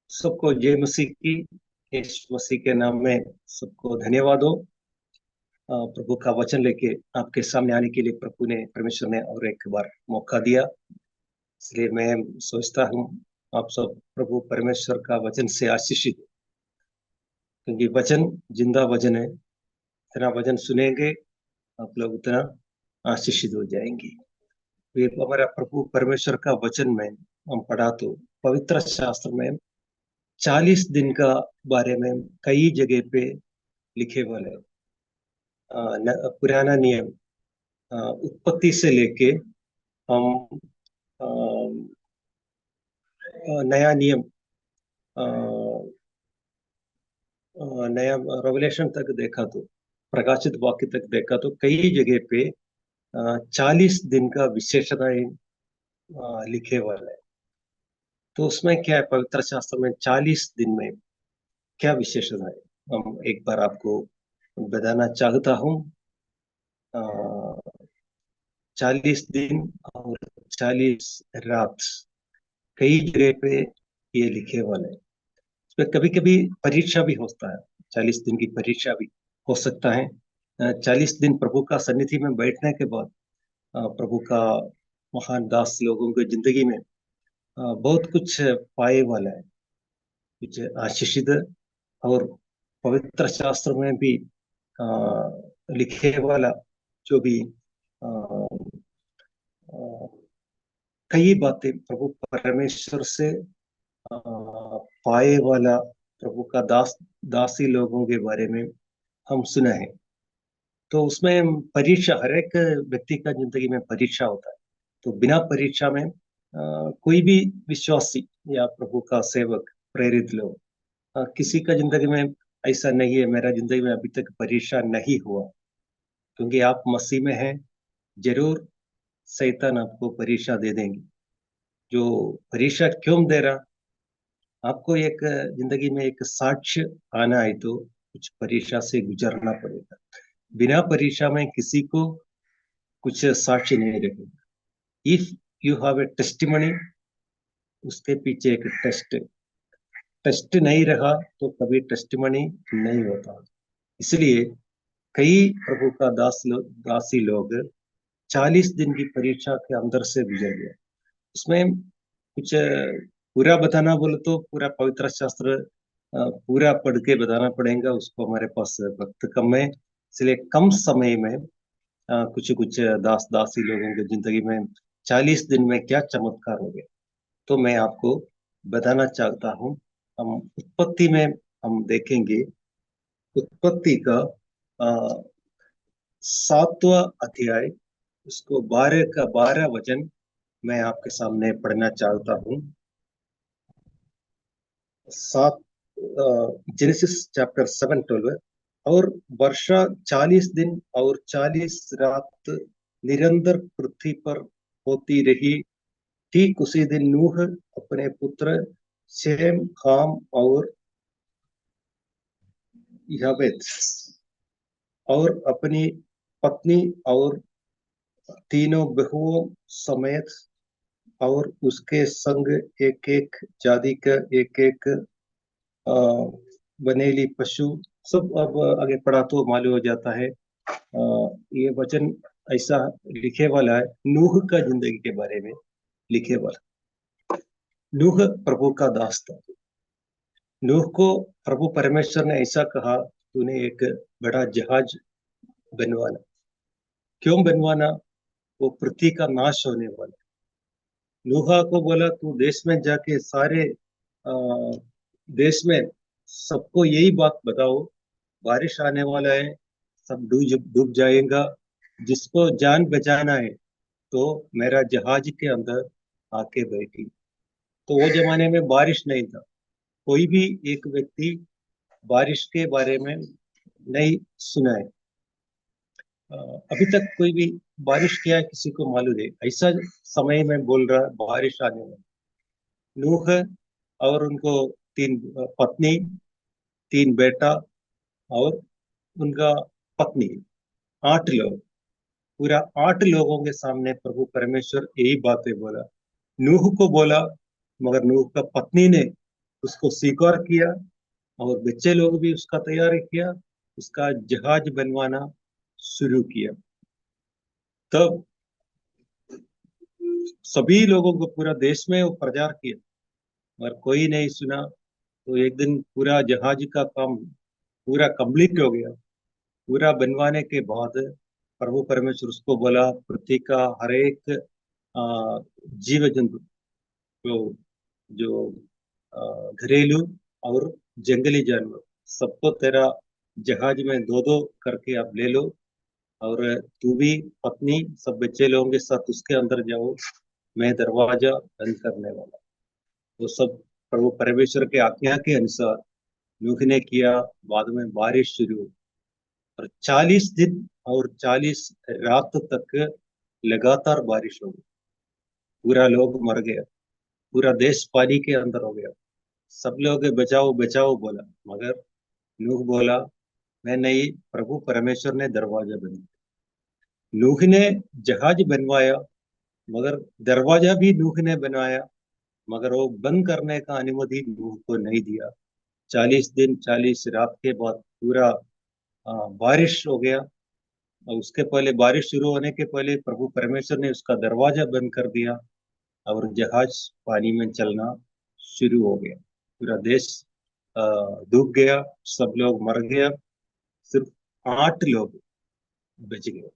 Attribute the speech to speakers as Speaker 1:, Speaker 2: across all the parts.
Speaker 1: सबको जय मसीह की। यीशु मसीह के नाम में सबको धन्यवाद हो। प्रभु का वचन लेके आपके सामने आने के लिए प्रभु ने परमेश्वर ने और एक बार मौका दिया। इसलिए मैं सोचता हूँ आप सब प्रभु परमेश्वर का वचन से आशीषित हो, क्योंकि वचन जिंदा वचन है। जितना वचन सुनेंगे आप लोग उतना आशीषित हो जाएंगे। ये हमारा प्रभु परमेश्वर का वचन में हम पढ़ा तो पवित्र शास्त्र में 40 दिन का बारे में कई जगह पे लिखे वाले पुराना नियम, उत्पत्ति से लेके हम अ, नया नियम, अ, नया रेवलेशन तक देखा तो प्रकाशित वाक्य तक देखा तो कई जगह पे 40 दिन का विशेषताएं लिखे वाले हैं। तो उसमें क्या है, पवित्र शास्त्र में 40 दिन में क्या विशेषता है हम एक बार आपको बताना चाहता हूँ। 40 दिन और 40 रात कई जगह पे ये लिखे वाले हैं। इसमें कभी कभी परीक्षा भी होता है, 40 दिन की परीक्षा भी हो सकता है। 40 दिन प्रभु का सन्निधि में बैठने के बाद प्रभु का महान दास लोगों की जिंदगी में बहुत कुछ पाए वाला है, कुछ आशीषित। और पवित्र शास्त्र में भी अ, लिखे वाला जो भी अ, अ, कई बातें प्रभु परमेश्वर से पाए वाला प्रभु का दासी लोगों के बारे में हम सुना है। तो उसमें परीक्षा, हर एक व्यक्ति का जिंदगी में परीक्षा होता है। तो बिना परीक्षा में कोई भी विश्वासी या प्रभु का सेवक, प्रेरित लोग, किसी का जिंदगी में ऐसा नहीं है मेरा जिंदगी में अभी तक परीक्षा नहीं हुआ, क्योंकि आप मसीह में हैं। जरूर शैतान आपको परीक्षा दे देंगे। जो परीक्षा क्यों दे रहा, आपको एक जिंदगी में एक साक्ष्य आना है तो कुछ परीक्षा से गुजरना पड़ेगा। बिना परीक्षा में किसी को कुछ साक्ष्य नहीं रखेगा। If you have a testimony, उसके पीछे एक टेस्ट, टेस्ट नहीं रहा तो कभी टेस्टिमनी नहीं होता। इसलिए कई प्रभु का दासी लोग 40 दिन की परीक्षा के अंदर से गुजर गए। उसमें कुछ पूरा बताना बोले तो पूरा पवित्र शास्त्र पूरा पढ़ के बताना पड़ेगा, उसको हमारे पास वक्त कम है। इसलिए कम समय में कुछ कुछ दास दासी लोगों की जिंदगी में 40 दिन में क्या चमत्कार हो गया तो मैं आपको बताना चाहता हूँ। हम उत्पत्ति में हम देखेंगे, उत्पत्ति का 7वां अध्याय, उसको 12 का 12 वचन मैं आपके सामने पढ़ना चाहता हूँ। सात जेनेसिस चैप्टर 7:12। और वर्षा 40 दिन और 40 रात निरंतर पृथ्वी पर होती रही। ठीक उसी दिन नूह अपने पुत्र शेम, हाम और याफेत और अपनी पत्नी और तीनों बहुओं समेत और उसके संग एक एक जाति का एक एक बनेली पशु सब। अब आगे पढ़ा तो मालूम हो जाता है। ये वचन ऐसा लिखे वाला है, नूह का जिंदगी के बारे में लिखे वाला। नूह प्रभु का दास था। नूह को प्रभु परमेश्वर ने ऐसा कहा, तूने एक बड़ा जहाज बनवाना। क्यों बनवाना? वो पृथ्वी का नाश होने वाला। नूहा को बोला तू देश में जाके सारे देश में सबको यही बात बताओ, बारिश आने वाला है, सब डूब डूब जाएगा। जिसको जान बचाना है तो मेरा जहाज के अंदर आके बैठी। तो वो जमाने में बारिश नहीं था, कोई भी एक व्यक्ति बारिश के बारे में नहीं सुना है। अभी तक कोई भी बारिश क्या है किसी को मालूम है? ऐसा समय में बोल रहा बारिश आने वाली। नूह और उनको तीन पत्नी, तीन बेटा और उनका पत्नी, 8 लोग, पूरा 8 लोगों के सामने प्रभु परमेश्वर यही बातें बोला। नूह को बोला, मगर नूह का पत्नी ने उसको स्वीकार किया और बच्चे लोग भी उसका तैयारी किया, उसका जहाज बनवाना शुरू किया। तब सभी लोगों को पूरा देश में वो प्रचार किया, और कोई नहीं सुना। तो एक दिन पूरा जहाज का काम पूरा कंप्लीट हो गया। पूरा बनवाने के बाद प्रभु परमेश्वर उसको बोला, पृथ्वी का हर एक जीव जंतु, तो जो घरेलू और जंगली जानवर, सबको तेरा जहाज में दो दो करके आप ले लो, और तू भी पत्नी सब बच्चे लोगों के साथ उसके अंदर जाओ, मैं दरवाजा बंद करने वाला। वो सब प्रभु परमेश्वर के आज्ञा के अनुसार नूह ने किया। बाद में बारिश शुरू हुई, और 40 दिन और 40 रात तक लगातार बारिश हो गई। पूरा लोग मर गया, पूरा देश पानी के अंदर हो गया। सब लोग बचाओ बचाओ बोला, मगर नूह बोला, मैं नहीं, प्रभु परमेश्वर ने दरवाजा बंद किया। नूह ने जहाज बनवाया, मगर दरवाजा भी नूह ने बनवाया, मगर वो बंद करने का अनुमति नूह को नहीं दिया। 40 दिन 40 रात के बाद पूरा बारिश हो गया। और उसके पहले, बारिश शुरू होने के पहले प्रभु परमेश्वर ने उसका दरवाजा बंद कर दिया, और जहाज पानी में चलना शुरू हो गया। पूरा देश अ, डूब गया, सब लोग मर गया, सिर्फ 8 लोग बच गए।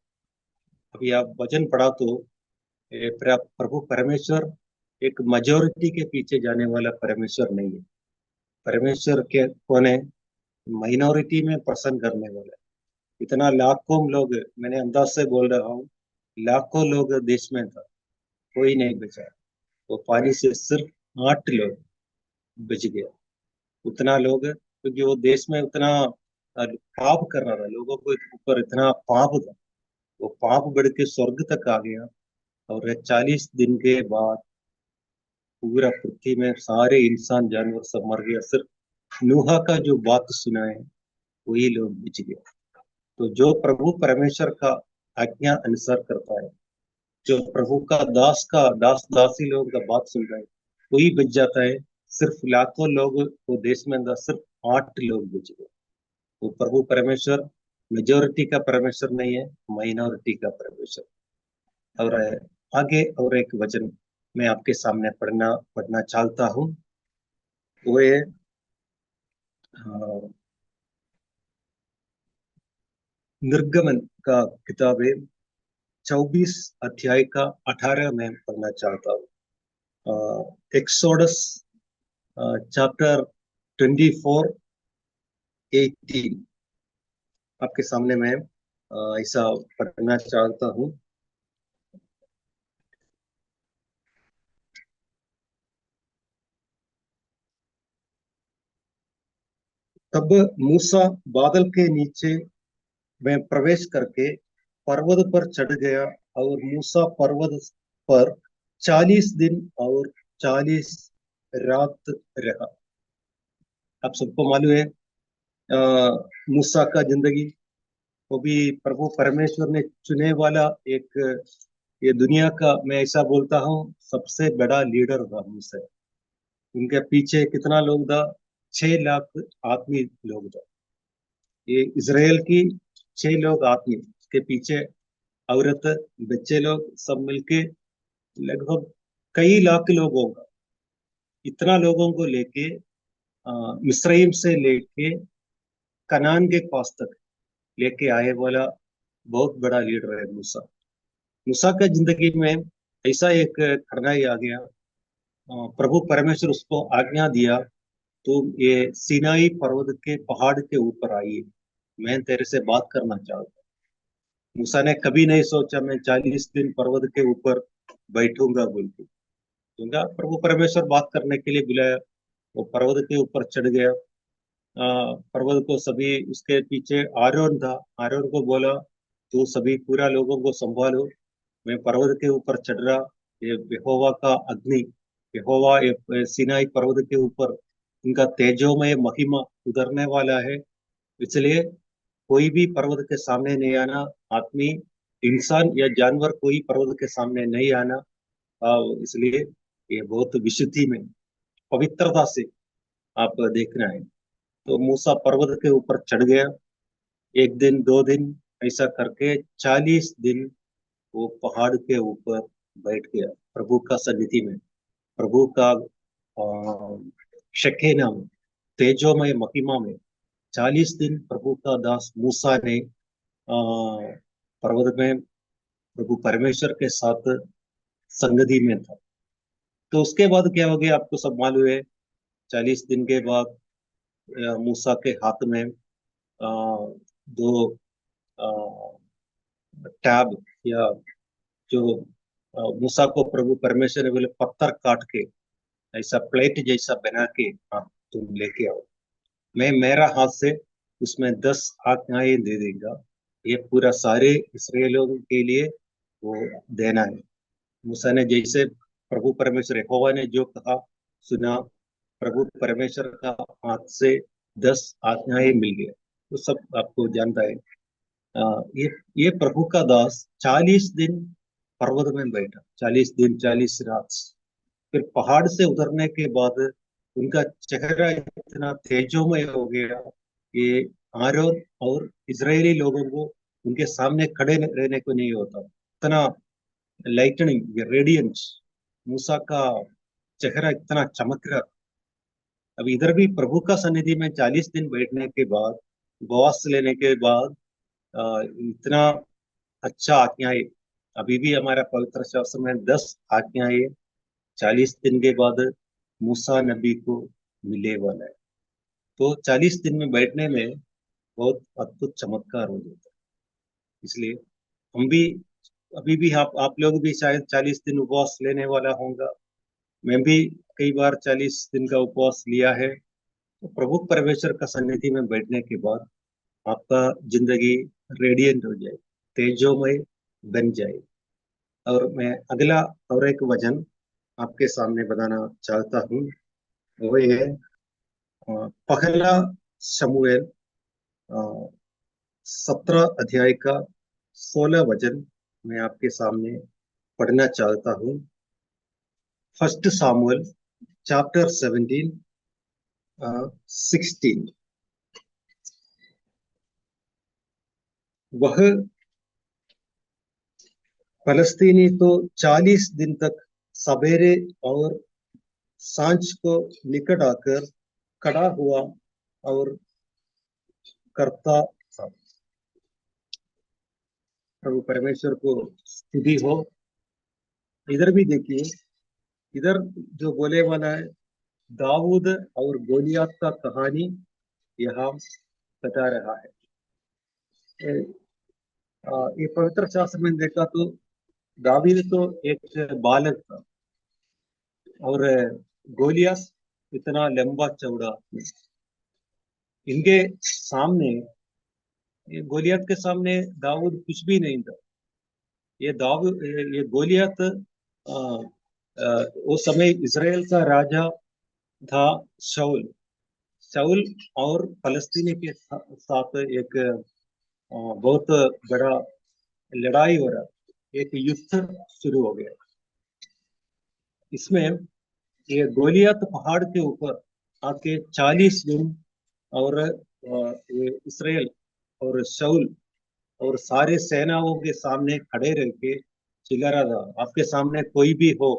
Speaker 1: अभी आप वचन पढ़ा तो प्रभु परमेश्वर एक मेजोरिटी के पीछे जाने वाला परमेश्वर नहीं है। परमेश्वर के कौन है? माइनॉरिटी में पसंद करने वाला है। इतना लाखों लोग, मैंने अंदाज से बोल रहा हूँ, लाखों लोग देश में था, कोई नहीं बचा। वो पानी से सिर्फ 8 लोग बच गया। उतना लोग, क्योंकि वो देश में उतना पाप कर रहा था, लोगों को ऊपर इतना पाप था, वो पाप बढ़ के स्वर्ग तक आ गया। और 40 दिन के बाद पूरा पृथ्वी में सारे इंसान जानवर सब मर गया, सिर्फ नूहा का जो बात सुना है वही लोग बच गए। तो जो प्रभु परमेश्वर का आज्ञा अनुसार करता है, जो प्रभु का दास दासी लोग का बात सुन रहे हैं, वही बच जाता है। सिर्फ लाखों लोग वो देश में अंदर सिर्फ 8 लोग बच गए। वो प्रभु परमेश्वर मेजोरिटी का परमेश्वर नहीं है, माइनॉरिटी का परमेश्वर। और आगे और एक वचन मैं आपके सामने पढ़ना पढ़ना चाहता हूँ। वो है अ, निर्गमन का किताब है, 24 अध्याय का 18 में पढ़ना चाहता हूँ। एक्सोडस चैप्टर 24:18 आपके सामने मैं ऐसा पढ़ना चाहता हूँ। तब मूसा बादल के नीचे में प्रवेश करके पर्वत पर चढ़ गया, और मूसा पर्वत पर 40 दिन और 40 रात रहा। आप सबको मालूम है मूसा का जिंदगी, वो भी प्रभु परमेश्वर ने चुने वाला एक, ये दुनिया का, मैं ऐसा बोलता हूँ, सबसे बड़ा लीडर था मूसा। उनके पीछे कितना लोग था? 6 लाख आदमी लोग था। ये इसराइल की 6 लोग आदमी के पीछे, औरत बच्चे लोग सब मिलके लगभग कई लाख लोग होगा। इतना लोगों को लेके मिस्रईम से लेके कनान के पास तक लेके आए वाला बहुत बड़ा लीडर है मूसा। मूसा के जिंदगी में ऐसा एक कठिनाई आ गया। प्रभु परमेश्वर उसको आज्ञा दिया, तो ये सीनाई पर्वत के पहाड़ के ऊपर आइए, मैं तेरे से बात करना चाहता हूँ। मूसा ने कभी नहीं सोचा मैं 40 दिन पर्वत के ऊपर बैठूंगा बोल के। क्योंकि प्रभु परमेश्वर बात करने के लिए बुलाया, वो पर्वत के ऊपर चढ़ गया। पर्वत को सभी, उसके पीछे आरोन था, आरोन को बोला तू सभी पूरा लोगों को संभालो, मैं पर्वत के ऊपर चढ़ रहा, ये यहोवा का अग्नि, यहोवा ये सीनाई पर्वत के ऊपर इनका तेजोमय महिमा उतरने वाला है। इसलिए कोई भी पर्वत के सामने नहीं आना, आदमी, इंसान या जानवर, कोई पर्वत के सामने नहीं आना। इसलिए ये बहुत विशुद्धि में, पवित्रता से आप देखना है। तो मूसा पर्वत के ऊपर चढ़ गया, एक दिन, 2 दिन, ऐसा करके 40 दिन वो पहाड़ के ऊपर बैठ गया प्रभु का सन्निधि में, प्रभु का शकेना में, तेजोमय महिमा में। 40 दिन प्रभु का दास मूसा ने पर्वत में प्रभु परमेश्वर के साथ संगति में था। तो उसके बाद क्या हो गया आपको सब मालूम है। 40 दिन के बाद मूसा के हाथ में दो टैब, या जो मूसा को प्रभु परमेश्वर ने बोले पत्थर काट के ऐसा प्लेट जैसा बना के, हाँ तुम लेके आओ, मैं मेरा हाथ से उसमें 10 आज्ञाएं दे देगा, ये पूरा सारे इसराइलियों के लिए वो देना है। मूसा ने जैसे प्रभु परमेश्वर यहोवा ने जो कहा सुना, प्रभु परमेश्वर का हाथ से 10 आज्ञाएं मिल गया। तो सब आपको जानता है। ये प्रभु का दास 40 दिन पर्वत में बैठा, 40 दिन 40 रात। फिर पहाड़ से उतरने के बाद उनका चेहरा इतना तेजोमय हो गया कि आरोन और इजरायली लोगों को उनके सामने खड़े रहने को नहीं होता, इतना लाइटनिंग रेडियंस, मूसा का चेहरा इतना चमक रहा। अब इधर भी प्रभु का सन्निधि में 40 दिन बैठने के बाद, उपवास लेने के बाद, इतना अच्छा आज्ञाएं, अभी भी हमारा पवित्र शास्त्र में 10 आज्ञाएं 40 दिन के बाद मूसा नबी को मिले वाला है। तो 40 दिन में बैठने में बहुत अद्भुत चमत्कार हो जाता है। इसलिए हम भी, अभी भी आप लोग भी शायद 40 दिन उपवास लेने वाला होगा। मैं भी कई बार 40 दिन का उपवास लिया है। तो प्रभु परमेश्वर का सन्निधि में बैठने के बाद आपका जिंदगी रेडियंट हो जाए, तेजोमय बन जाए। और मैं अगला और एक वचन आपके सामने बताना चाहता हूँ। वो ये है पहला शमूएल 17 अध्याय का 16 वचन मैं आपके सामने पढ़ना चाहता हूँ। First Samuel chapter 17 16। वह फलस्तीनी तो 40 दिन तक सवेरे और सांझ को निकट आकर खड़ा हुआ और करता था। प्रभु परमेश्वर को स्तुति हो। इधर भी देखिए, इधर जो बोले वाला है, दाऊद और गोलियत का कहानी यहाँ बता रहा है। ये पवित्र शास्त्र में देखा तो दावीद तो एक बालक था, और गोलियत इतना लंबा चौड़ा। इनके सामने, ये गोलियत के सामने दाऊद कुछ भी नहीं था। ये गोलियत उस समय इज़राइल का राजा था शाऊल। शाऊल और फलस्तीनी के साथ एक बहुत बड़ा लड़ाई हो रहा, एक युद्ध शुरू हो गया। इसमें ये गोलियत पहाड़ के ऊपर आके 40 दिन, और ये इसराइल और शाऊल और सारे सेनाओं के सामने खड़े रह के चिल्ला रहा था, आपके सामने कोई भी हो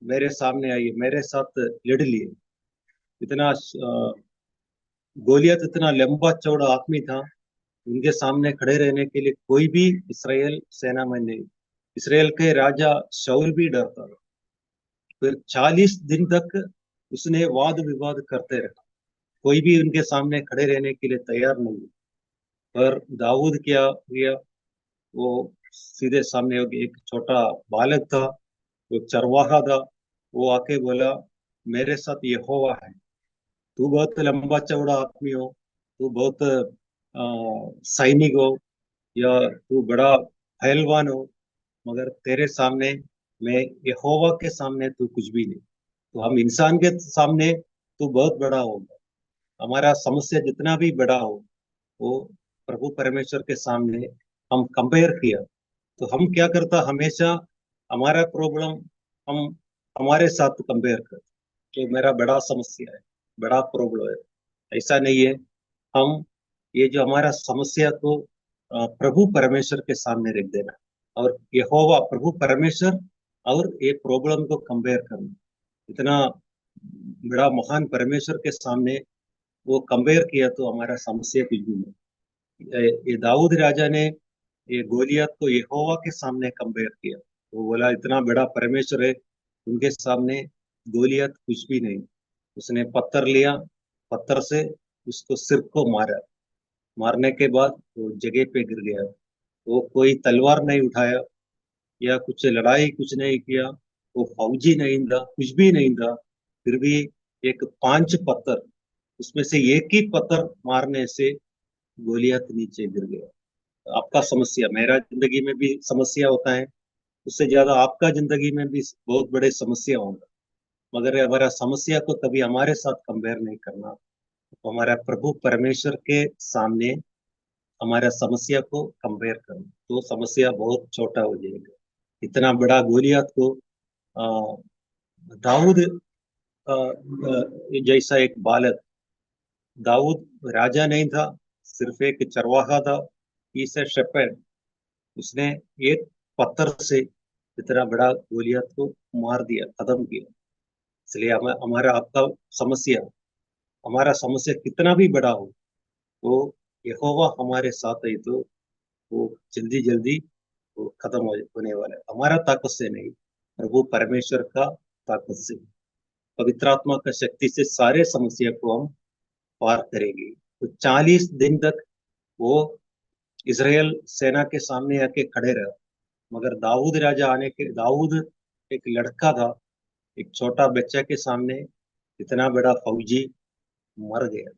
Speaker 1: मेरे सामने आइए, मेरे साथ लड़ लिए। इतना गोलियत इतना लंबा चौड़ा आदमी था, उनके सामने खड़े रहने के लिए कोई भी इसराइल सेना में नहीं। इसराइल के राजा शाऊल भी डरता था। फिर 40 दिन तक उसने वाद विवाद करते रहा, कोई भी उनके सामने खड़े रहने के लिए तैयार नहीं। पर दाऊद क्या किया, वो सीधे सामने हो गया। एक छोटा बालक था, वो चरवाहा था, वो आके बोला मेरे साथ यहोवा है, तू बहुत लंबा चौड़ा आदमी हो, तू बहुत सैनिक हो, या तू बड़ा पहलवान हो, मगर तेरे सामने, मैं यहोवा के सामने तू कुछ भी नहीं। तो हम इंसान के सामने तू बहुत बड़ा होगा, हमारा समस्या जितना भी बड़ा हो वो प्रभु परमेश्वर के सामने हम कंपेयर किया। तो हम क्या करता, हमेशा हमारा प्रॉब्लम हम हमारे साथ कंपेयर करते, तो मेरा बड़ा समस्या है। बड़ा प्रॉब्लम है। ऐसा नहीं है। हम ये जो हमारा समस्या को प्रभु परमेश्वर के सामने रख देना, और यहोवा प्रभु परमेश्वर और ये प्रॉब्लम को कंपेयर करना, इतना बड़ा महान परमेश्वर के सामने वो कंपेयर किया तो हमारा समस्या कुछ भी नहीं। ये दाऊद राजा ने ये गोलियत को यहोवा के सामने कंपेयर किया। वो बोला इतना बड़ा परमेश्वर है, उनके सामने गोलियत कुछ भी नहीं। उसने पत्थर लिया, पत्थर से उसको सिर को मारा। मारने के बाद वो जगह पे गिर गया। वो कोई तलवार नहीं उठाया या कुछ लड़ाई कुछ नहीं किया। वो फौजी नहीं था, कुछ भी नहीं था। फिर भी एक 5 पत्थर, उसमें से एक ही पत्थर मारने से गोलियत नीचे गिर गया। आपका समस्या, मेरा जिंदगी में भी समस्या होता है, उससे ज्यादा आपका जिंदगी में भी बहुत बड़े समस्या होगा। मगर हमारा समस्या को कभी हमारे साथ कंपेयर नहीं करना। तो हमारा प्रभु परमेश्वर के सामने हमारा समस्या को कंपेयर करना, तो समस्या बहुत छोटा हो जाएगा। इतना बड़ा गोलियत को आ, दाऊद जैसा एक बालक, दाऊद राजा नहीं था, सिर्फ एक चरवाहा था, इस शेpherd, उसने एक पत्थर से इतना बड़ा गोलियत को मार दिया, खत्म किया। इसलिए हमारा आपका समस्या, हमारा समस्या कितना भी बड़ा हो, वो यहोवा हमारे साथ है तो वो जल्दी जल्दी वो खत्म होने वाला है। हमारा ताकत से नहीं, प्रभु परमेश्वर का ताकत से, पवित्र आत्मा का शक्ति से सारे समस्या को हम पार करेंगे। तो 40 दिन तक वो इज़राइल सेना के सामने आके खड़े रहे। मगर दाऊद राजा आने के, दाऊद एक लड़का था, एक छोटा बच्चा के सामने इतना बड़ा फौजी मर गया।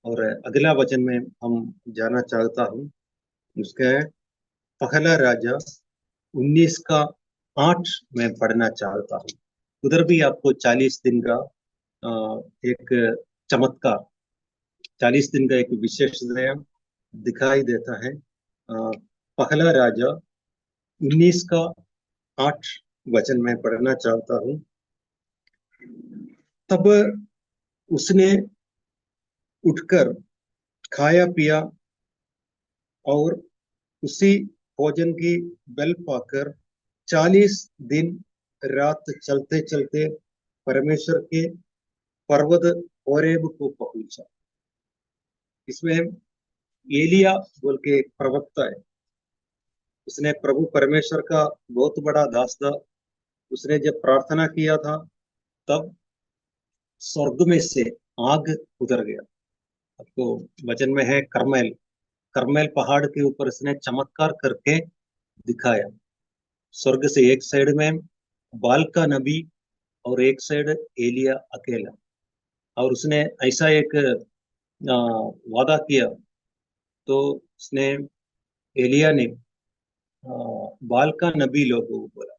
Speaker 1: और अगला वचन में हम जाना चाहता हूँ, उसका है पहला राजा 19 का 8 में पढ़ना चाहता हूँ। उधर भी आपको 40 दिन का एक चमत्कार, 40 दिन का एक विशेष दिखाई देता है। पहला राजा 19 का 8 वचन में पढ़ना चाहता हूँ। तब उसने उठकर खाया पिया और उसी भोजन की बल पाकर 40 दिन रात चलते चलते परमेश्वर के पर्वत ओरेब को पहुंचा। इसमें एलिया बोल के एक प्रवक्ता है, उसने प्रभु परमेश्वर का बहुत बड़ा दास था। उसने जब प्रार्थना किया था, तब स्वर्ग में से आग उतर गया। आपको वचन में है करमेल, करमेल पहाड़ के ऊपर इसने चमत्कार करके दिखाया। स्वर्ग से एक साइड में बाल का नबी और एक साइड एलिया अकेला। और उसने ऐसा एक वादा किया, तो उसने, एलिया ने बाल का नबी लोगों को बोला,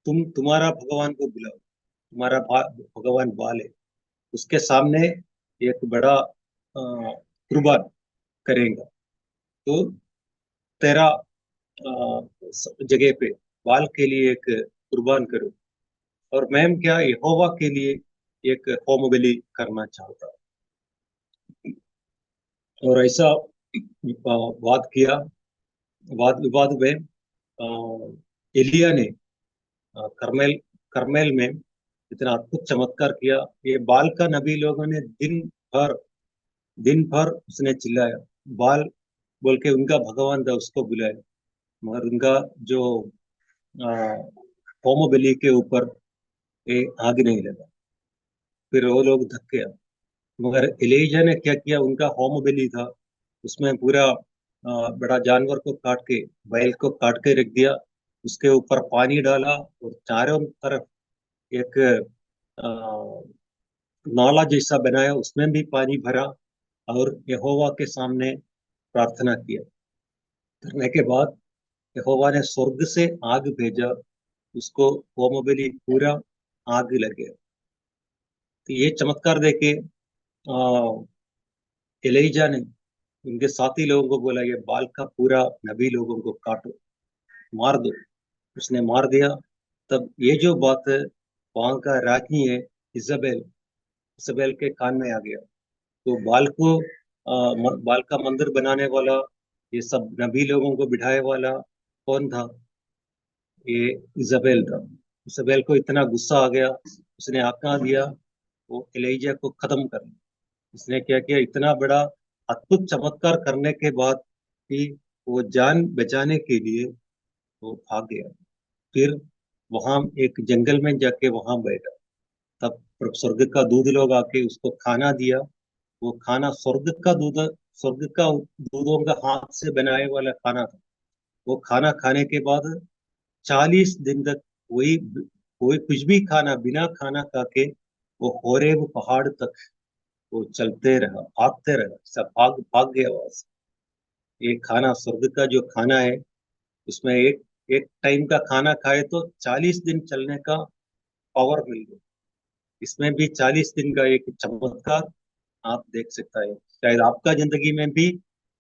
Speaker 1: तुम्हारा भगवान को बुलाओ, तुम्हारा भगवान बाल है, उसके सामने एक बड़ा कुर्बान करेगा। तो तेरा जगह पे बाल के लिए एक कुर्बान करो, और मैम क्या यहोवा के लिए एक होम बलि करना चाहता। और ऐसा वाद किया। वाद विवाद में एलिया ने करमेल करमेल में इतना अद्भुत चमत्कार किया। ये बाल का नबी लोगों ने भर दिन भर उसने चिल्लाया, बाल बोल के उनका भगवान था, उसको बुलाया, मगर उनका जो होम बलि के ऊपर ये आग नहीं लगा। फिर वो लोग थक गया। मगर एलिजा ने क्या किया, उनका होम बलि था, उसमें पूरा बड़ा जानवर को काट के, बैल को काट के रख दिया, उसके ऊपर पानी डाला और चारों तरफ एक अ, नाला जैसा बनाया, उसमें भी पानी भरा और यहोवा के सामने प्रार्थना किया। करने के बाद यहोवा ने स्वर्ग से आग भेजा, उसको होम बलि पूरा आग लगे। तो ये चमत्कार देखे एलिजा ने उनके साथी लोगों को बोला, ये बाल का पूरा नबी लोगों को काटो, मार दो। उसने मार दिया। तब ये जो बात है, वहां का रानी है इजाबेल, इजबेल के कान में आ गया। तो बाल का मंदिर बनाने वाला, ये सब नबी लोगों को बिठाए वाला कौन था? ये इजबेल था। इजबेल को इतना गुस्सा आ गया, उसने आका दिया वो एलिजा को खत्म कर। उसने क्या किया, इतना बड़ा अद्भुत चमत्कार करने के बाद कि वो जान बचाने के लिए वो भाग गया। फिर वहां एक जंगल में जाके वहां बैठा। तब स्वर्ग का दूध लोग आके उसको खाना दिया। वो खाना स्वर्ग का दूधों का हाथ से बनाए वाला खाना था। वो खाना खाने के बाद 40 दिन तक वही कोई कुछ भी खाना बिना खाना खा के वो होरेब पहाड़ तक वो चलते रहा, भागते रहा, सब भाग भाग गया वहां से। ये खाना स्वर्ग का जो खाना है, उसमें एक एक टाइम का खाना खाए तो 40 दिन चलने का पावर मिल गया। इसमें भी 40 दिन का एक चमत्कार आप देख सकता है। शायद आपका जिंदगी में भी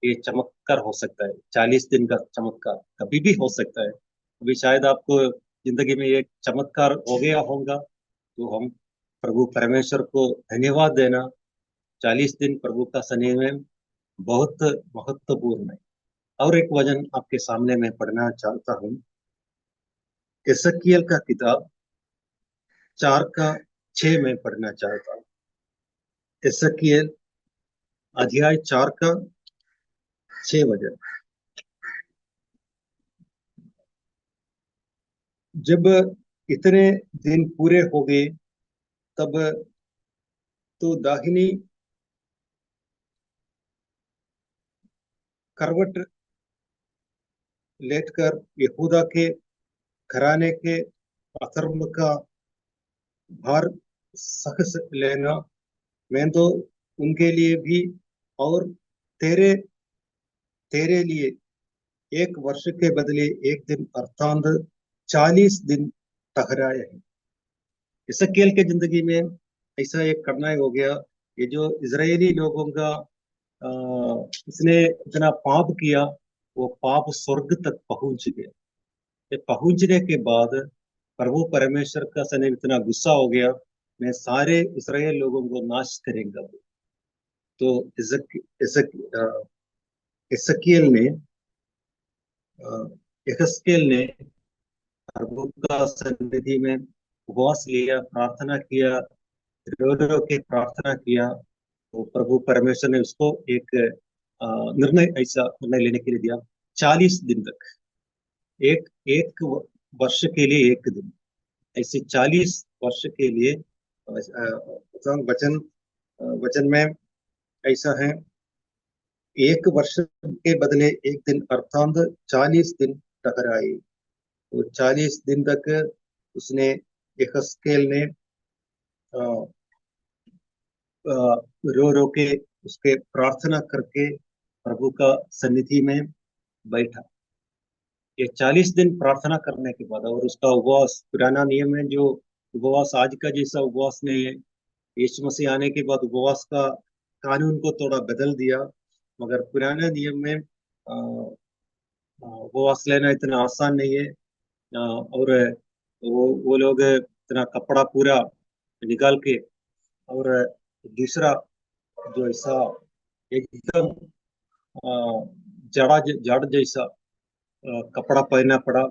Speaker 1: ये चमत्कार हो सकता है। 40 दिन का चमत्कार कभी भी हो सकता है। अभी शायद आपको जिंदगी में एक चमत्कार हो गया होगा, तो हम प्रभु परमेश्वर को धन्यवाद देना। 40 दिन प्रभु का सनिधि में बहुत महत्वपूर्ण है। और एक वचन आपके सामने मैं पढ़ना चाहता हूँ। एसक्किएल का किताब 4 का 6 में पढ़ना चाहता हूँ। एसक्किएल अध्याय 4 का 6 वचन। जब इतने दिन पूरे हो गए, तब तो दाहिनी करवट लेटकर यहूदा के घराने के अधर्म का भार सह लेना। मैं तो उनके लिए भी और तेरे तेरे लिए 1 वर्ष के बदले एक दिन अर्थात 40 दिन ठहराए हैं। इसकेल के जिंदगी में ऐसा एक करना हो गया। ये जो इजरायली लोगों का इसने इतना पाप किया, वो पाप स्वर्ग तक पहुंच गया। ये पहुंचने के बाद प्रभु परमेश्वर का सने इतना गुस्सा हो गया, मैं सारे इसराइल लोगों को नाश करेंगे। तो इजक इजक इसकीएल ने यहस्केल ने प्रभु का सन्निधि में उपवास लिया, प्रार्थना किया, रो रो के प्रार्थना किया। तो प्रभु परमेश्वर ने उसको एक ऐसा निर्णय लेने के लिए दिया। 40 दिन तक, एक एक वर्ष के लिए एक दिन, ऐसे 40 वर्ष के लिए वचन वचन में ऐसा है। 1 वर्ष के बदले एक दिन अर्थात 40 दिन टकराए। तो 40 दिन तक उसने यहस्केल ने रो रो के उसके प्रार्थना करके प्रभु का सन्निधि में बैठा। ये 40 दिन प्रार्थना करने के बाद और उसका उपवास, पुराना नियम है जो उपवास आज का जैसा उपवास नहीं है। यीशु मसीह आने के बाद उपवास का कानून को थोड़ा बदल दिया। मगर पुराने नियम में उपवास लेना इतना आसान नहीं है। और वो लोग इतना कपड़ा पूरा निकाल के, और दूसरा जो ऐसा एकदम जड़ जैसा कपड़ा पहनना पड़ा।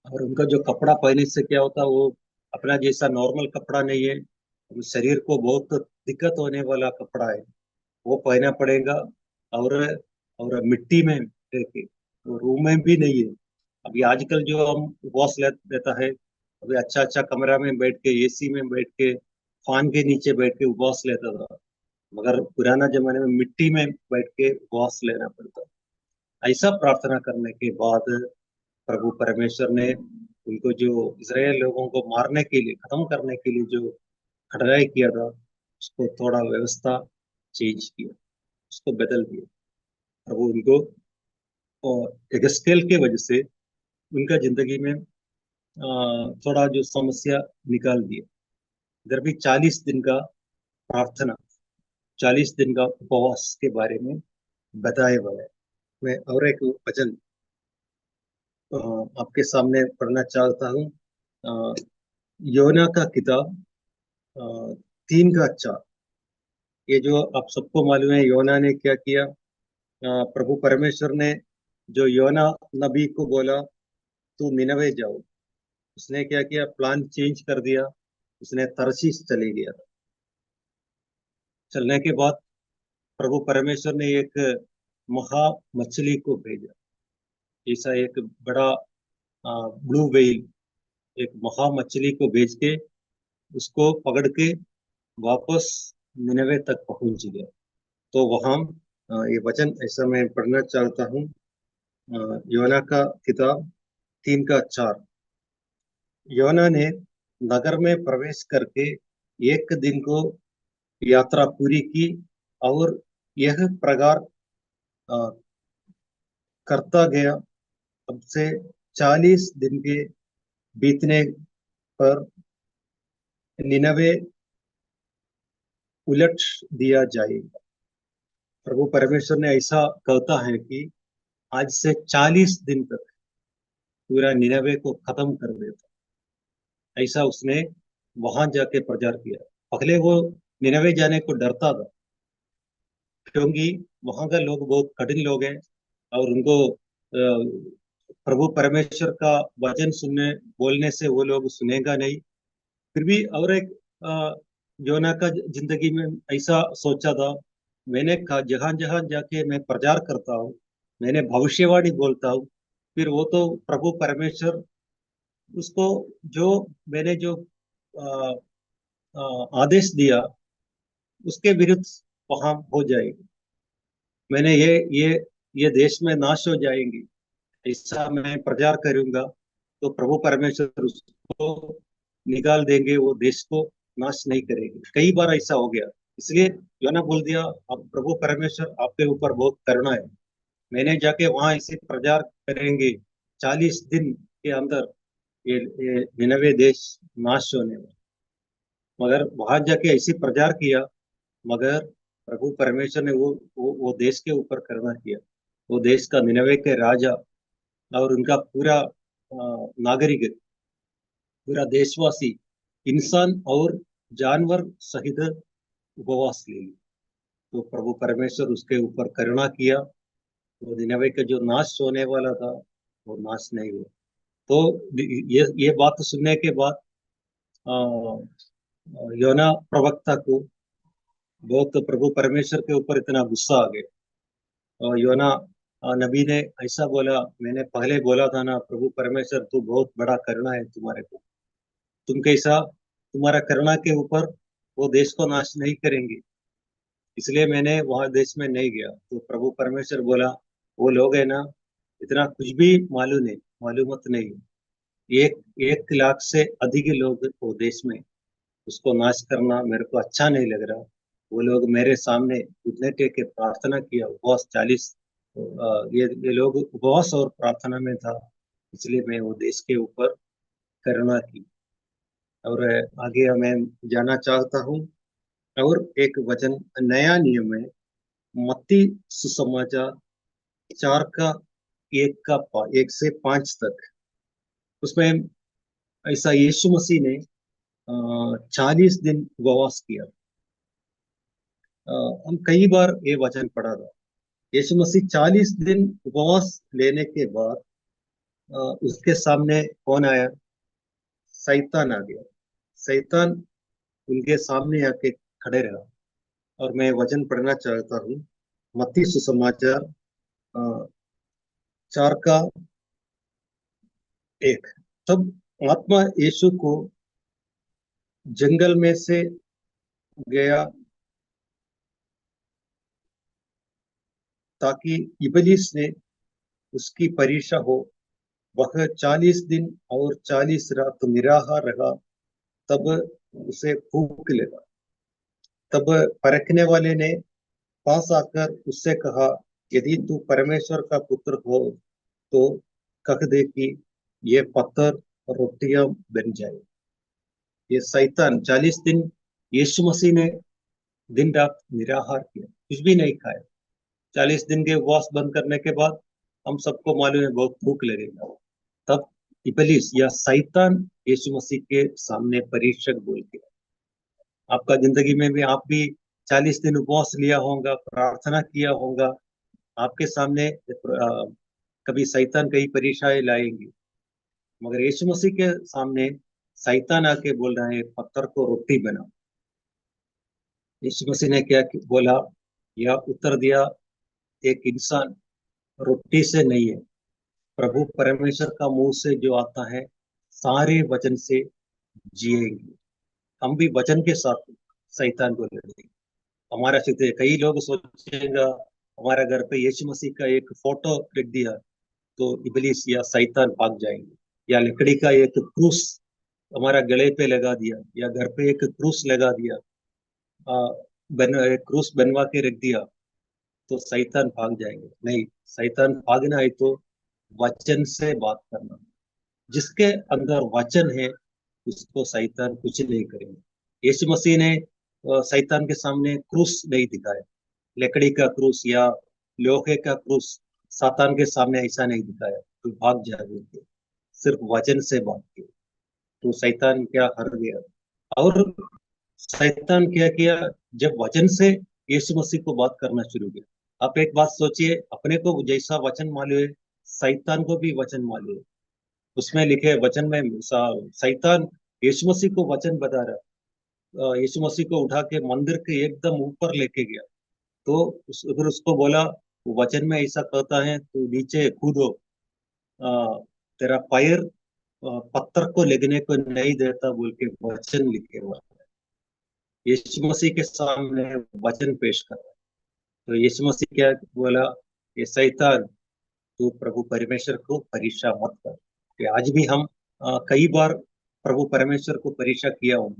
Speaker 1: और उनका जो कपड़ा पहनने से क्या होता, वो अपना जैसा नॉर्मल कपड़ा नहीं है, वो शरीर को बहुत दिक्कत होने वाला कपड़ा है, वो पहनना पड़ेगा। और मिट्टी में रह के, वो रूम में भी नहीं है। अभी आजकल जो हम उपवास लेता है, अभी अच्छा अच्छा कमरा में बैठ के, एसी में बैठ के, फैन के नीचे बैठ के उपवास लेता था। मगर पुराना जमाने में मिट्टी में बैठ के उपवास लेना पड़ता। ऐसा प्रार्थना करने के बाद प्रभु परमेश्वर ने उनको, जो इजराइल लोगों को मारने के लिए, खत्म करने के लिए जो खड़ाई किया था, उसको थोड़ा व्यवस्था चेंज किया, उसको बदल दिया। प्रभु उनको और एगस्केल के वजह से उनका जिंदगी में थोड़ा जो समस्या निकाल दिया। इधर भी 40 दिन का प्रार्थना, 40 दिन का उपवास के बारे में बताए हुआ है। मैं और एक वचन आपके सामने पढ़ना चाहता हूँ। योना का किताब 3 का 4। ये जो आप सबको मालूम है, योना ने क्या किया। प्रभु परमेश्वर ने जो योना नबी को बोला तू निनवे जाओ, उसने क्या किया, प्लान चेंज कर दिया। उसने तरशीश चले गया। चलने के बाद प्रभु परमेश्वर ने एक महा मछली को भेजा। ऐसा एक बड़ा ब्लू व्हेल, एक महा मछली को भेज के उसको पकड़ के वापस निनवे तक पहुंच गया। तो वहां ये वचन ऐसा मैं पढ़ना चाहता हूँ। योना का किताब 3 का 4। योना ने नगर में प्रवेश करके एक दिन को यात्रा पूरी की और यह प्रकार अ, करता गया। अब से 40 दिन के बीतने पर निनवे उलट दिया जाएगा। प्रभु परमेश्वर ने ऐसा कहता है कि आज से 40 दिन तक पूरा निनवे को खत्म कर देता। ऐसा उसने वहां जाके प्रचार किया। पहले वो निनवे जाने को डरता था, क्योंकि वहां का लोग बहुत कठिन लोग हैं और उनको प्रभु परमेश्वर का वचन सुनने बोलने से वो लोग सुनेगा नहीं। फिर भी और एक योना का जिंदगी में ऐसा सोचा था। मैंने कहा जहां जहां जाके मैं प्रचार करता हूँ, मैंने भविष्यवाणी बोलता हूँ, फिर वो तो प्रभु परमेश्वर उसको जो मैंने जो अ, आदेश दिया उसके विरुद्ध वहां हो जाएगी। मैंने ये देश में नाश हो जाएंगी ऐसा मैं प्रचार करूंगा, तो प्रभु परमेश्वर उसको निकाल देंगे, वो देश को नाश नहीं करेंगे। कई बार ऐसा हो गया। इसलिए योना बोल दिया, अब प्रभु परमेश्वर आपके ऊपर बहुत करुणा है, मैंने जाके वहां इसे प्रचार करेंगे, 40 दिन के अंदर ये निनवे देश नाश होने वाला। मगर वहां जाके ऐसी प्रचार किया, मगर प्रभु परमेश्वर ने वो देश के ऊपर करुणा किया। वो देश का निनवे के राजा और उनका पूरा नागरिक, पूरा देशवासी, इंसान और जानवर सहित उपवास ले ली। तो प्रभु परमेश्वर उसके ऊपर करुणा किया। वो निनवे का जो नाश होने वाला था वो नाश नहीं हुआ। तो ये बात सुनने के बाद अ, योना प्रवक्ता को बहुत प्रभु परमेश्वर के ऊपर इतना गुस्सा आ गया। और योना नबी ने ऐसा बोला, मैंने पहले बोला था ना प्रभु परमेश्वर तू बहुत बड़ा करुणा है तुम्हारे को, तुम कैसा, तुम्हारा करुणा के ऊपर वो देश को नाश नहीं करेंगे, इसलिए मैंने वहां देश में नहीं गया। तो प्रभु परमेश्वर बोला, वो लोग है ना, इतना कुछ भी मालूमत नहीं। एक 1 लाख से अधिक लोग वो देश में, उसको नाश करना मेरे को अच्छा नहीं लग रहा। वो लोग मेरे सामने घुटने टेक के प्रार्थना किया, उपवास 40, ये लोग उपवास और प्रार्थना में था, इसलिए मैं वो देश के ऊपर करुणा की। और आगे मैं जाना चाहता हूँ। और एक वचन नया नियम है, मत्ती सुसमाचार 4 का 1 से 5 तक। उसमें ऐसा यीशु मसीह ने 40 दिन उपवास किया। हम कई बार ये वचन पढ़ा था। यीशु मसीह 40 दिन उपवास लेने के बाद उसके सामने कौन आया? शैतान आ गया। शैतान उनके सामने आके खड़े रहा। और मैं वचन पढ़ना चाहता हूँ, मत्ती सुसमाचार 4 का 1। तब आत्मा यीशु को जंगल में से गया, ताकि इबलीस ने उसकी परीक्षा हो। वह 40 दिन और 40 रात निराहार रहा, तब उसे भूख लगा। तब परखने वाले ने पास आकर उससे कहा, यदि तू परमेश्वर का पुत्र हो तो कह दे कि ये पत्थर रोटियां बन जाए। ये शैतान 40 दिन यीशु मसीह ने दिन रात निराहार किया, कुछ भी नहीं खाया। 40 दिन के उपवास बंद करने के बाद हम सबको मालूम है बहुत भूख लगेगा। तब इबलीस या शैतान यीशु मसीह के सामने परीक्षक बोल के आपका जिंदगी में भी आप भी 40 दिन उपवास लिया होगा, प्रार्थना किया होगा। आपके सामने कभी शैतान कई परीक्षाएं लाएंगी, मगर यीशु मसीह के सामने शैतान आके बोल रहा है पत्थर को रोटी बना। यीशु मसीह ने क्या बोला या उत्तर दिया, एक इंसान रोटी से नहीं है, प्रभु परमेश्वर का मुंह से जो आता है सारे वचन से जिएंगे। हम भी वचन के साथ शैतान को लड़ेंगे। हमारा चित्र कई लोग सोचेगा हमारा घर पे यीशु मसीह का एक फोटो रख दिया तो इबलीस या शैतान भाग जाएंगे, या लकड़ी का एक क्रूस हमारा गले पे लगा दिया या घर पे एक क्रूस लगा दिया, क्रूस बनवा के रख दिया तो शैतान भाग जाएंगे। नहीं, शैतान भागना है तो वचन से बात करना। जिसके अंदर वचन है उसको शैतान कुछ नहीं करेंगे। यीशु मसीह ने शैतान के सामने क्रूस नहीं दिखाया, लकड़ी का क्रूस या लोहे का क्रूस सातान के सामने ऐसा नहीं दिखाया तो भाग जाएंगे। सिर्फ वचन से बात की तो शैतान क्या हर गया। और शैतान क्या किया, जब वचन से यीशु मसीह को बात करना शुरू किया। आप एक बात सोचिए, अपने को जैसा वचन मालूम है शैतान को भी वचन मालूम है। उसमें लिखे वचन में शैतान यीशु मसीह को वचन बता रहा, यीशु मसीह को उठा के मंदिर के एकदम ऊपर लेके गया। तो अगर उसको बोला वचन में ऐसा कहता है तो नीचे कूदो, तेरा पैर पत्थर को लगने को नहीं देता बोल के वचन लिखे हुआ है। यीशु मसीह के सामने वचन पेश कर। तो यीशु मसीह क्या बोला, ये शैतान तू प्रभु परमेश्वर को परीक्षा मत कर। कि आज भी हम कई बार प्रभु परमेश्वर को परीक्षा किया हूँ,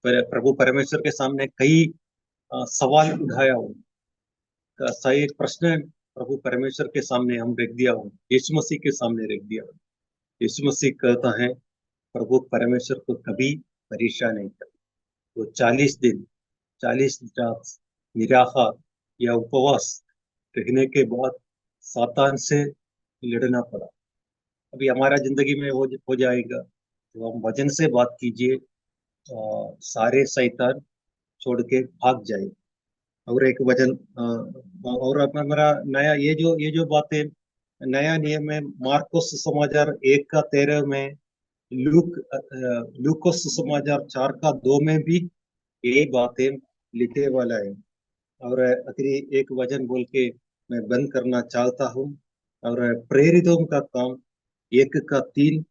Speaker 1: पर प्रभु परमेश्वर के सामने कई सवाल उठाया हूँ, सही प्रश्न प्रभु परमेश्वर के सामने हम रख दिया हूँ, यीशु मसीह के सामने रख दिया हूँ। यीशु मसीह कहता है प्रभु परमेश्वर को कभी परीक्षा नहीं कर। तो 40 दिन 40 रात निराहार या उपवास रहने के बाद सातान से लड़ना पड़ा। अभी हमारा जिंदगी में हो जाएगा तो हम वचन से बात कीजिए, सारे शैतान छोड़ के भाग जाए। और एक वचन और अब हमारा नया ये जो बातें नया नियम में मार्कोस समाचार 1 का 13 में, लूकोस समाचार 4 का 2 में भी यही बातें लिखे वाला है। और आखिरी एक वचन बोल के मैं बंद करना चाहता हूँ। और प्रेरितों का काम 1 का 3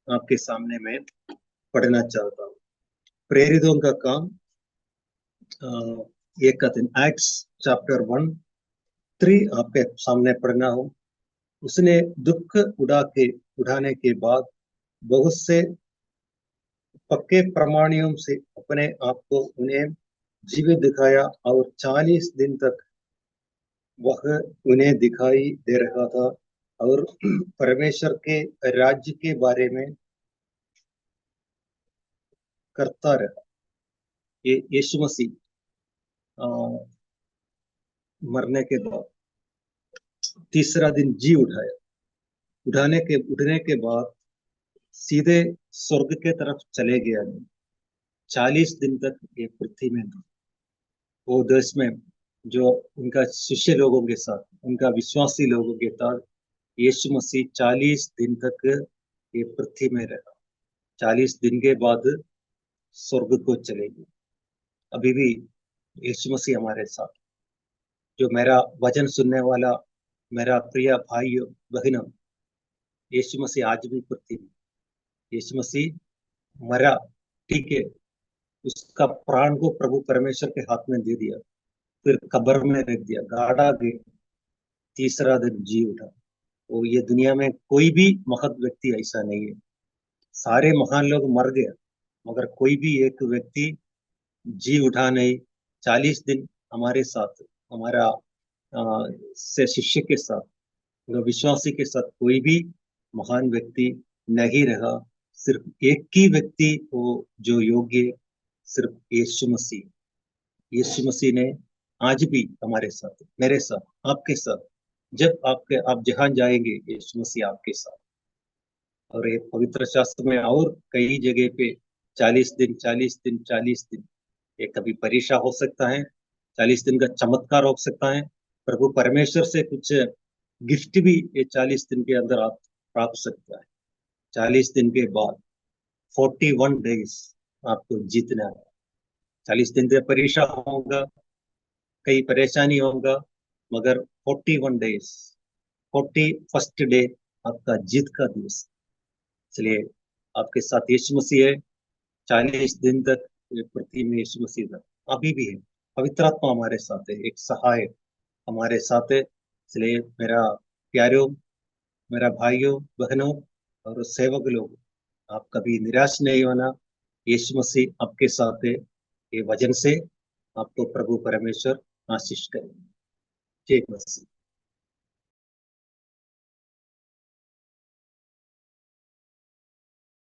Speaker 1: आपके सामने मैं पढ़ना चाहता हूँ। प्रेरितों का काम 1 का 3, एक्ट्स चैप्टर 1:3 आपके सामने पढ़ना हो। उसने दुख उठाने के बाद बहुत से पक्के प्रमाणियों से अपने आप को उन्हें जीवित दिखाया, और 40 दिन तक वह उन्हें दिखाई दे रहा था और परमेश्वर के राज्य के बारे में करता रहा। ये यीशु मसीह अ, मरने के बाद तीसरा दिन जी उठाया। उठने के बाद सीधे स्वर्ग के तरफ चले गया। 40 दिन तक ये पृथ्वी में था। वो देश में जो उनका शिष्य लोगों के साथ, उनका विश्वासी लोगों के साथ यीशु मसीह 40 दिन तक ये पृथ्वी में रहा। 40 दिन के बाद स्वर्ग को चलेगी। अभी भी यीशु मसीह हमारे साथ। जो मेरा वचन सुनने वाला मेरा प्रिय भाई बहनों, यीशु मसीह आज भी पृथ्वी में। यीशु मसीह मरा, ठीक है, उसका प्राण को प्रभु परमेश्वर के हाथ में दे दिया, फिर कब्र में रख दिया, गाड़ा गया, तीसरा दिन जी उठा। तो ये दुनिया में कोई भी महत व्यक्ति ऐसा नहीं है। सारे महान लोग मर गए, मगर कोई भी एक व्यक्ति जी उठा नहीं। 40 दिन हमारे साथ, हमारा से शिष्य के साथ, विश्वासी के साथ कोई भी महान व्यक्ति नहीं रहा। सिर्फ एक ही व्यक्ति वो जो योग्य, सिर्फ यीशु मसीह। यीशु मसीह ने आज भी हमारे साथ, मेरे साथ, आपके साथ, जब आप जहां जाएंगे यीशु मसीह आपके साथ। और ये पवित्र शास्त्र में और कई जगह पे 40 दिन 40 दिन 40 दिन ये कभी परीक्षा हो सकता है, 40 दिन का चमत्कार हो सकता है, प्रभु परमेश्वर से कुछ गिफ्ट भी ये 40 दिन के अंदर आप प्राप्त सकता है। 40 दिन के बाद 41 डेज आपको जीतना है। 40 दिन का परीक्षा होगा, कई परेशानी होगा, मगर 41 डेज, 41st डे आपका जीत का दिवस। इसलिए आपके साथ यीशु मसीह है, 40 दिन तक ये पृथ्वी में यीशु मसीह था, अभी भी है। पवित्र आत्मा हमारे साथ है, एक सहायक हमारे साथ है। इसलिए मेरा प्यारो, मेरा भाइयों बहनों और सेवक लोग, आप कभी निराश नहीं होना। यीशु मसीह आपके साथ है। ये वचन से आपको प्रभु परमेश्वर आशीष करें। जय मसीह।